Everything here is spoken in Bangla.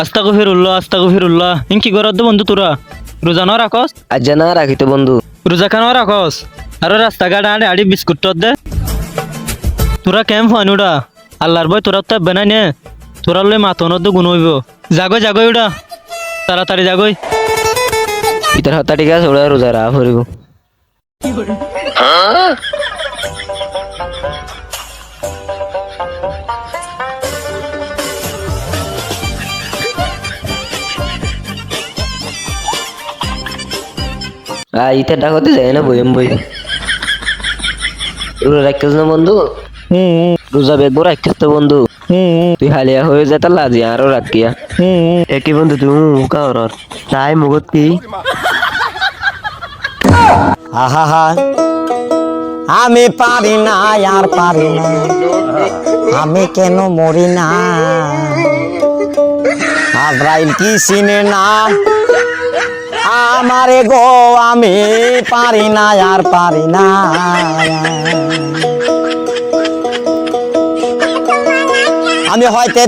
আস্তাগফিরুল্লাহ ইনকি গরদ দে বন্ধু তোরা রোজা ন রাখস আজ না রাখিতে বন্ধু। রোজা খান রাখস আর রাস্তাঘাট আড়ে আড়ি বিস্কুট টর দে তোরা কেম ফানুডা আল্লাহর বই তোরা তো বেনাই নে তোরা লই মাতনত গুণ হইব জাগই উডা তাড়াতাড়ি জাগই পিতার হাতা ঠিক আছে ওরা রোজা রাখ হরিব। ইতে ডাকতে যায় না বইম বই রোজা রাখিস না বন্ধু। রোজা বেগবো রাখিস তো বন্ধু। তুই হালিয়া হয়ে যা তা লাজি আরো রাখিয়া একই বন্ধু তুই কার তাই মুগত কি আহা আমি পারি না আর পারি না আমি কেন মরি না আজরাইল কি চিনে না আমারে গো আমি পারি না আর পারি না আমি হয়তো